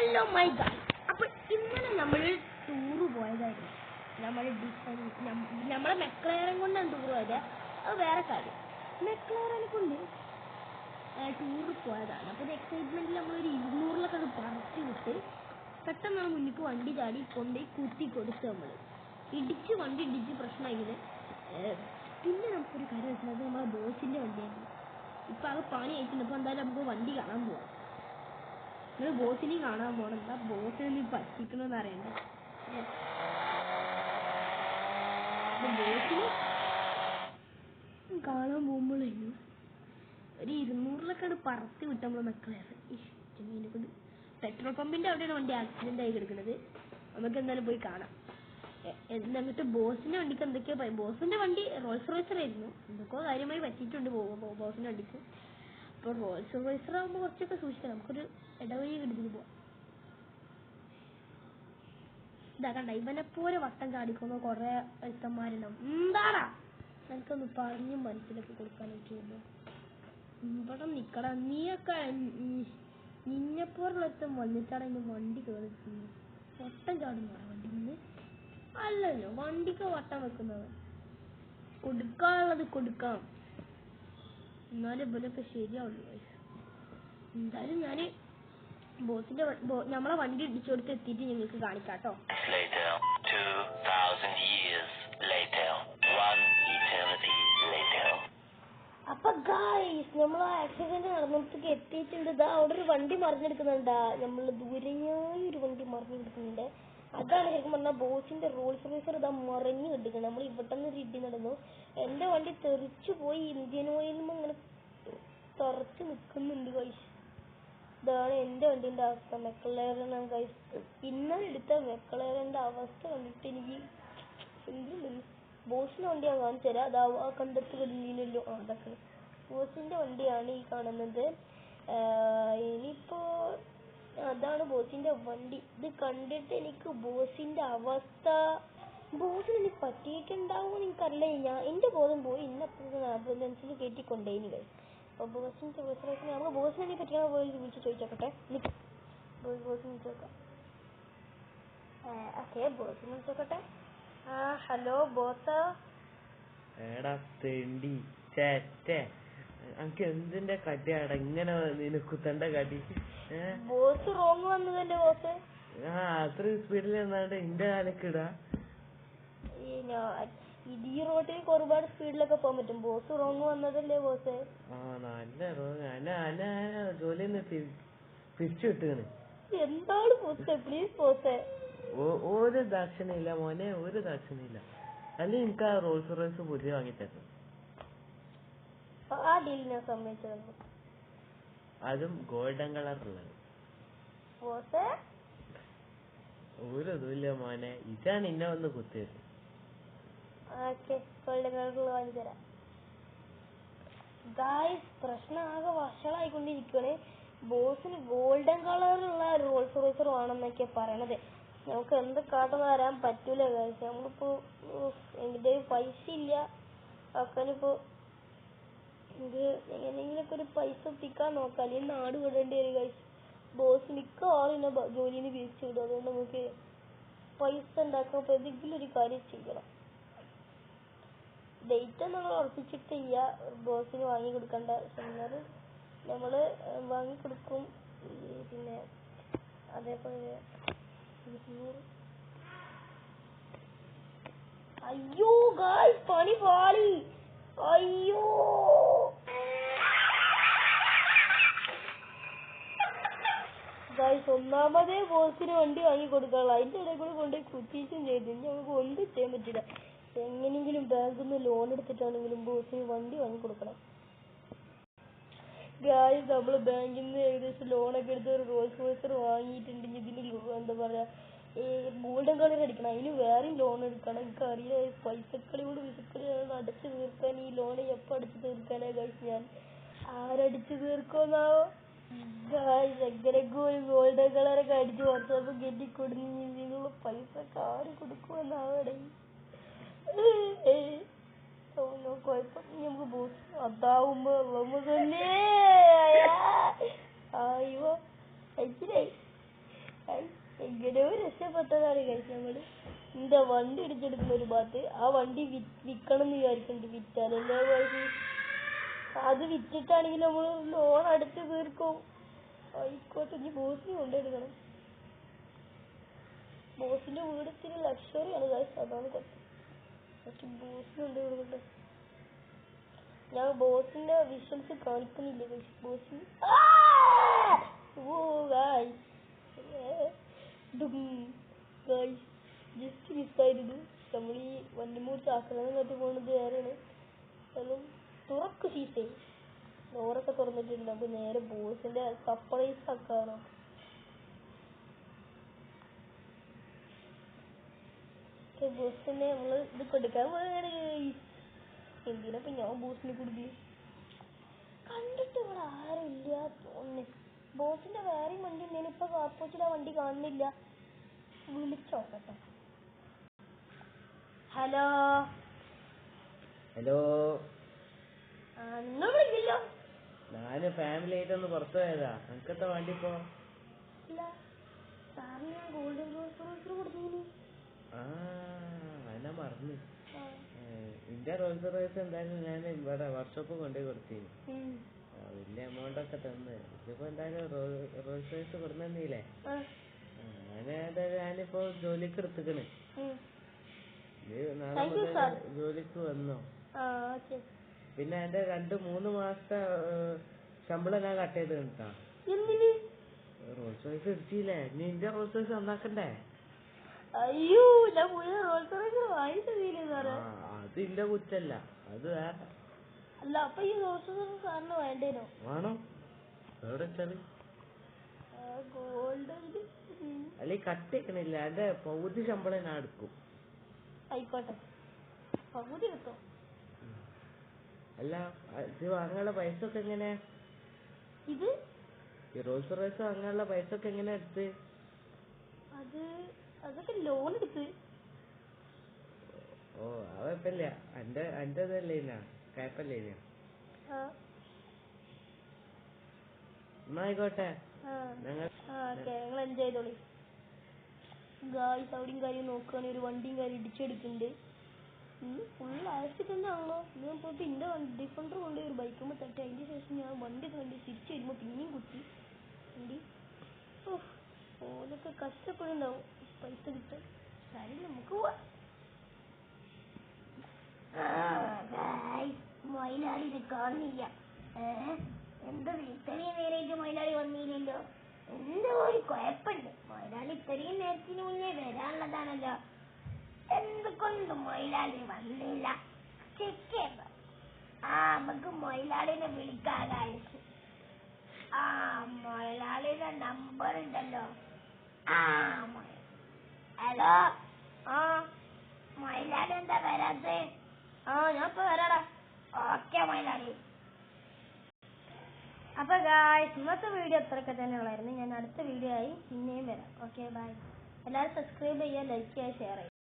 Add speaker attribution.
Speaker 1: Hello my guys. അപ്പോൾ ഇന്നലെ നമ്മൾ ടൂറ് പോയതായിരുന്നു. നമ്മളെ മെക്ലaren കൊണ്ടാണ് ടൂർ പോയത്. അത് വേറെ കാര്യം. മെക്ലaren കൊണ്ട് ടൂറ് പോയതാണ്. അപ്പോൾ എക്സൈറ്റ്മെന്റിൽ നമ്മളൊരു 200ലൊക്കെ അത് പറത്തി വിട്ട് പെട്ടെന്ന് മുന്നിക്ക് വണ്ടി ചാടി കൊണ്ടുപോയി കുത്തി കൊടുത്ത് നമ്മൾ വണ്ടി ഇടിച്ച് പ്രശ്നമായത്. പിന്നെ നമുക്കൊരു കാര്യം വെച്ചാൽ അത് നമ്മളെ ബോസിന്റെ വണ്ടിയായിരുന്നു. ഇപ്പം അത് പണി ആയിട്ടുണ്ട്. ഇപ്പോൾ എന്തായാലും നമുക്ക് വണ്ടി കാണാൻ പോവാം. നിങ്ങൾ ബോസിനെയും കാണാൻ പോകണം. എന്താ ബോസിനെ പറ്റിക്കണമെന്ന് അറിയണ്ടേ. ബോസിനെ കാണാൻ പോകുമ്പോഴേക്കും ഒരു 200ലൊക്കെ പറത്തി വിട്ട് നമ്മൾ മെക്ലaren. പെട്രോൾ പമ്പിന്റെ അവിടെയാണ് വണ്ടി ആക്സിഡന്റ് ആയി കിടക്കുന്നത്. നമുക്ക് എന്തായാലും പോയി കാണാം. എന്നിട്ട് ബോസിന്റെ വണ്ടിക്ക് എന്തൊക്കെയാ ബോസിന്റെ വണ്ടി റോൾസ് റോയ്സർ ആയിരുന്നു. എന്തൊക്കെയോ കാര്യമായി പറ്റിയിട്ടുണ്ട് ബോസിന്റെ വണ്ടിക്ക്. അപ്പോൾ റോൾസ് റോയ്സർ ആകുമ്പോൾ കുറച്ചൊക്കെ സൂക്ഷിക്കണം. നമുക്കൊരു ഇടവഴി കിടന്നിട്ട് പോവാം. ഇതാ കണ്ട, ഇവനെ പോലെ വട്ടം ചാടിക്കുന്ന കുറെ ഒരുത്തന്മാരുണ്ടാവും. എന്താടാ എനിക്കൊന്ന് പറഞ്ഞ് മനസ്സിലാക്കി കൊടുക്കാനൊക്കെ ഉള്ളു. ഇവിടെ നിക്കടാ, നീയൊക്കെ നിന്നെപ്പോലുള്ളൊരുത്തം വന്നിട്ടാണ് ഇന്ന് വണ്ടി കയറിക്കുന്നത്. വട്ടം ചാടുന്ന വണ്ടി നിന്ന് അല്ലല്ലോ, വണ്ടിക്ക് വട്ടം വെക്കുന്നത്. കൊടുക്കാനുള്ളത് കൊടുക്കാം, എന്നാലും ഇവരൊക്കെ ശരിയാവുള്ളൂ. എന്തായാലും ഞാൻ ബോസിന്റെ നമ്മളെ വണ്ടി ഇടിച്ചു കൊടുത്ത് എത്തിയിട്ട് നിങ്ങൾക്ക് കാണിക്കാട്ടോ. അപ്പൊ ഗായ്സ്, നമ്മൾ ആക്സിഡന്റ് നടന്നിടത്തേക്ക് എത്തിയിട്ടുണ്ട്. ഇതാ അവിടെ ഒരു വണ്ടി മറിഞ്ഞെടുക്കുന്നുണ്ടാ. നമ്മൾ ദൂരെയായി ഒരു വണ്ടി മറിഞ്ഞെടുക്കുന്നുണ്ട്. അതാണ് ശരിക്കും പറഞ്ഞാൽ ബോസിന്റെ റോൾസ് റോയ്സർ ഇതാ മറിഞ്ഞു കിട്ടുന്നത്. നമ്മൾ ഇവിടെന്ന് ഒരു ഇടി നടന്നു. എന്റെ വണ്ടി തെറിച്ചു പോയി. ഇന്ത്യൻ ഓയിലും അങ്ങനെ തറച്ച് നിൽക്കുന്നുണ്ട് ഗൈസ്. ഇതാണ് എന്റെ വണ്ടിന്റെ അവസ്ഥ. മെക്ലaren ഗൈസ്. ഇന്നലെ എടുത്ത മെക്ലറന്റെ അവസ്ഥ കണ്ടിട്ട് എനിക്ക് എന്തുണ്ട്. ബോസിന്റെ വണ്ടി ഞാൻ കാണിച്ചു തരാം. അതാ ആ കണ്ടെത്ത് കിടന്നില്ലല്ലോ. അതൊക്കെ ബോസിന്റെ വണ്ടിയാണ് ഈ കാണുന്നത്. ഇനിയിപ്പോ അതാണ് ബോസിന്റെ വണ്ടി. ഇത് കണ്ടിട്ട് എനിക്ക് ബോസിന്റെ അവസ്ഥ, ബോസിന് എനിക്ക് പറ്റിയിട്ടുണ്ടാവും എനിക്കറിയില്ല. എന്റെ ബോധം പോയി. ഇന്നപ്പോഴും ആംബുലൻസിൽ കയറ്റിക്കൊണ്ടേനി കഴിയും. അപ്പോൾ ബോസിന്റെ നമുക്ക് ബോസിനെ പറ്റിയാണ് പോയി വിളിച്ച് ചോദിച്ചോട്ടെ. ബോസിനെ വിളിച്ചോക്കാം. ഓക്കെ, ബോസിനെ വിളിച്ചോട്ടെ. Hello boss.
Speaker 2: എടാ തെണ്ടി ചേറ്റേ, എനിക്ക് എന്തിന്റെ കടിയാടാ ഇങ്ങനെ കുത്തണ്ട കടി?
Speaker 1: ബോസ് റോങ് വന്നതല്ലേ ബോസ്?
Speaker 2: അത്ര സ്പീഡിൽ എന്നാണ്ട് ഇന്റെ കാലക്കിടാ.
Speaker 1: ഈ റോഡിൽ ഒരുപാട് സ്പീഡിലൊക്കെ പോകാൻ പറ്റും. ബോസ് റോങ് വന്നതല്ലേ ബോസ്?
Speaker 2: നല്ല റോങ്. ജോലിന്ന് പിരിച്ചു വിട്ടുകണ്.
Speaker 1: എന്താണ് ബോസ്? Please boss.
Speaker 2: ഒരു ദാക്ഷിണില്ല മോനെ, ഒരു ദാക്ഷിണില്ല. അല്ലെങ്കിൽ എനിക്ക് ആ റോൾസ് റോയ്സ് പുതിയ വാങ്ങിത്തരണം.
Speaker 1: ആ ഡീൽ ഞാൻ സമ്മതിച്ചു.
Speaker 2: അതും ഗോൾഡൻ കളറുള്ളത്. ഒരു ഇതുമില്ല മോനെ, ഇതാണ് ഇന്നെ വന്ന് കുത്തിയത്.
Speaker 1: ഗോൾഡൻ കളറുള്ള വാങ്ങിത്തരാം. ഗായ്സ്, പ്രശ്നം ആകെ വഷളായിക്കൊണ്ടിരിക്കുകയാണ്. ബോസിന് ഗോൾഡൻ കളറുള്ള റോൾസ് റോയ്സർ വേണമെന്നൊക്കെയാ പറയണത്. നമുക്ക് എന്ത് കാട്ടെന്ന് തരാൻ പറ്റൂല ഗായ്സ്. നമ്മളിപ്പോ എന്റെ പൈസ ഇല്ല. അക്കനിപ്പോ ഇത് എങ്ങനെയെങ്കിലൊക്കെ ഒരു പൈസ ഒപ്പിക്കാൻ നോക്കാം. അല്ലെങ്കിൽ നാട് വിടേണ്ടി വരും ഗൈസ്. ബോസ് മിക്ക ആളിനെ ജോലിയിൽ പിരിച്ചു വിടും. അതുകൊണ്ട് നമുക്ക് പൈസ ഉണ്ടാക്കാൻ എന്തെങ്കിലും ഒരു കാര്യം ചെയ്യണം. ഡേറ്റ് നമ്മൾ ഉറപ്പിച്ചിട്ടില്ല. ബോസിന് വാങ്ങി കൊടുക്കണ്ട. എന്നാലും നമ്മള് വാങ്ങിക്കൊടുക്കും. പിന്നെ അതേപോലെ അയ്യോ ഗായ്സ്, പണി പാളി. അയ്യോ ഗായ്സ്, ഒന്നാമതേ ബോസിന് വണ്ടി വാങ്ങി കൊടുക്കാനുള്ള അതിന്റെ ഇടയിൽ കൂടെ കൊണ്ടുപോയി കുത്തിച്ചും ചെയ്തു. ഇനി നമുക്ക് ഒന്നും ചെയ്യാൻ പറ്റില്ല. എങ്ങനെയെങ്കിലും ബാങ്കിൽ നിന്ന് ലോൺ എടുത്തിട്ടാണെങ്കിലും ബോസിന് വണ്ടി വാങ്ങി കൊടുക്കണം. ഗായ്സ്, നമ്മള് ബാങ്കിൽ നിന്ന് ഏകദേശം ലോണൊക്കെ എടുത്ത് ഒരു റോൾസ് റോയ്സർ വാങ്ങിയിട്ടുണ്ടെങ്കിൽ ഇതിന് എന്താ പറയാ, ഗോൾഡൻ കളർ അടിക്കണം. അതിന് വേറെയും ലോൺ എടുക്കണം. എനിക്കറിയാം, പൈസക്കളിയോട് വിസക്കളിയാണ് അടച്ചു തീർക്കാൻ. ഈ ലോൺ എപ്പോ അടിച്ചു തീർക്കാനാ ഗൈസ്? ഞാൻ ആരടിച്ചു തീർക്കോന്നാവോ ഗൈസ്? എങ്ങനെയൊക്കെ ഒരു ഗോൾഡൻ കളറൊക്കെ അടിച്ച് വാട്സാപ്പ് കെട്ടിക്കൊടുന്നുള്ള പൈസ ആര് കൊടുക്കുമെന്നാവടെ? കുഴപ്പം നമുക്ക് ബോസ് അതാവുമ്പോ തന്നെ. അയ്യോ, മനസ്സിലായി. എങ്ങനെയോ രക്ഷപ്പെട്ടതാണ് കഴിച്ച് നമ്മള്. എന്താ വണ്ടി ഇടിച്ചെടുക്കുന്ന ഒരു ഭാഗത്ത്, ആ വണ്ടി വിൽക്കണം എന്ന് വിചാരിക്കുന്നുണ്ട്. വിറ്റാലല്ലേ വഴി. അത് വിറ്റിട്ടാണെങ്കിൽ നമ്മള് ലോൺ അടുത്ത് തീർക്കും. ആയിക്കോട്ടെ, ഇനി ബോസിനെ കൊണ്ടെടുക്കണം. ബോസിന്റെ വീട് ഇത്തിരി ലക്ഷറിയാണ് guys, അതാണ് കുറച്ച്. പക്ഷെ ബോസിന് കൊണ്ട് കൊടുക്കട്ടെ. ഞാൻ ബോസിന്റെ വിഷ്വൽസ് കാണിക്കുന്നില്ല guys. ബോസിന് ജസ്റ്റ് മിസ്സായിരുന്നു. നമ്മൾ ഈ വണ്ടിമൂടി ആക്രമണം കത്തി പോകുന്നത് വേറെയാണ്. കാരണം തുറക്ക് സീസേ ഡോറൊക്കെ തുറന്നിട്ടുണ്ട്. നമുക്ക് നേരെ ബോസിന്റെ സർപ്രൈസ് ആക്കാനോ. ബോസിനെ നമ്മള് ഇത് കൊടുക്കാൻ പോവുകയാണ്. എന്തിനപ്പൊ ഞാൻ ബോസിനെ കൊടുക്കും? കണ്ടിട്ട് ഇവിടെ ആരും ഇല്ല തോന്നി. ബോസിന്റെ വേറെയും വണ്ടി ഉണ്ടെങ്കിൽ ഇപ്പൊ കാർപോച്ചിൽ ആ വണ്ടി കാണുന്നില്ല. വിളിച്ചോക്കട്ടെ. ഹലോ
Speaker 2: ഹലോ,
Speaker 1: നിങ്ങൾ വിളിക്കില്ലോ?
Speaker 2: ഞാന് ഫാമിലി ആയിട്ടൊന്ന് പുറത്തു പോയതാ. എനിക്കെന്താ വണ്ടി ഇപ്പൊ?
Speaker 1: ഇല്ല സാറിന് ഞാൻ ഗോൾഡൻ റോസ് കൊടുത്തു.
Speaker 2: അതെന്നാ മറന്നു. എന്റെ റോൾസ് റോയ്സ് എന്തായാലും ഞാൻ ഇവിടെ വർക്ക്ഷോപ്പ് കൊണ്ടുപോയി കൊടുത്തിരുന്നു. വലിയ എമൗണ്ട് ഒക്കെ തന്ന്. ഇതിപ്പോ എന്തായാലും റോൾസ് റോയ്സ് കൊടുന്നില്ലേ? ഞാനിപ്പോ ജോലിക്ക് എടുത്തിക്കണ്. നാളെ മുതൽ ജോലിക്ക് വന്നോ? പിന്നെ എന്റെ 2-3 മാസത്തെ ശമ്പളം ഞാൻ കട്ട് ചെയ്ത് കിട്ടാ. റോൾസ് റോയ്സ് എടുത്തില്ലേ? നീ എന്റെ റോൾസ് റോയ്സ് നന്നാക്കണ്ടേ?
Speaker 1: അയ്യോ, ഞാൻ പുതിയ റോൾസ് റോയ്സ് വാങ്ങിച്ചില്ലേ സാറേ?
Speaker 2: അത് ഇല്ല കുറ്റല്ല, അത് വേറെ.
Speaker 1: അല്ല, അപ്പൊ ഈ റോൾസ് റോയ്സ് സാറിന് വേണ്ടേനോ?
Speaker 2: വേണം. എവിടെ വെച്ചാല്
Speaker 1: ഗോൾഡ്
Speaker 2: അല്ലെ കട്ട് ചെയ്യണില്ല. എന്റെ പകുതി ശമ്പളം ഞാൻ എടുക്കും.
Speaker 1: ആയിക്കോട്ടെ, പകുതി എടുത്തോ.
Speaker 2: അല്ല, ഇത് വാങ്ങാനുള്ള പൈസ ഒക്കെ എങ്ങനെ?
Speaker 1: ഇത്
Speaker 2: ഈ റോൾസ് റോയ്സ് വാങ്ങാനുള്ള പൈസ ഒക്കെ എങ്ങനെ എടുത്ത്?
Speaker 1: അതൊക്കെ ലോൺ എടുത്ത്.
Speaker 2: ഓ, അത് കുഴപ്പമില്ല. എന്റേതല്ലേ കുഴപ്പമില്ല. എന്നായിക്കോട്ടെ,
Speaker 1: നിങ്ങൾ എൻജോയ് ചെയ്തോളി. ഗായ്സ്, അവിടെയും കാര്യം നോക്കുകയാണെങ്കിൽ ഒരു വണ്ടിയും കാര്യം ഇടിച്ചെടുക്കുന്നുണ്ട്. ഫുൾ ആക്സിഡന്റ് ആണല്ലോ. ഞാൻ പോയിട്ട് എന്റെ ഡിഫൻഡർ കൊണ്ട് ഒരു ബൈക്കുമ്പോൾ തട്ടി. അതിന്റെ ശേഷം ഞാൻ വണ്ടി കണ്ടി തിരിച്ചു വരുമ്പോ പിന്നെയും കുത്തി വണ്ടി. ഓലൊക്കെ കഷ്ടപ്പെടുന്നുണ്ടാവും പൈസ കിട്ടാൻ. കാര്യം നമുക്ക് പോവാം. മൊയിലാളിനെ കാണുന്നില്ല. എന്താ ഇത്രയും നേരമായിട്ട് മൊയിലാളി വന്നില്ലല്ലോ? എന്തോ ഒരു കുഴപ്പമുണ്ട്. മൊയിലാളി ഇത്രയും നേരത്തിന് മുന്നേ വരാനുള്ളതാണല്ലോ. എന്തുകൊണ്ട് മൊയിലാളി വന്നില്ല? നമുക്ക് മൊയിലാളിനെ വിളിക്കാകായിരിക്കും. മൊയിലാളിയുടെ നമ്പർ ഉണ്ടല്ലോ. ഹലോ, മൊയിലാളി എന്താ വരാത്തെ? ഞാൻ ഇപ്പൊ വരാടാ. ഓക്കെ മൊയിലാളി. അപ്പൊ ഗായ്സ്, ഇന്നത്തെ വീഡിയോ അത്രയൊക്കെ തന്നെ ഉള്ളായിരുന്നു. ഞാൻ അടുത്ത വീഡിയോ ആയി പിന്നെയും വരാം. Okay, bye. എല്ലാവരും സബ്സ്ക്രൈബ് ചെയ്യുക, ലൈക്ക് ചെയ്യുക, ഷെയർ ചെയ്യുക.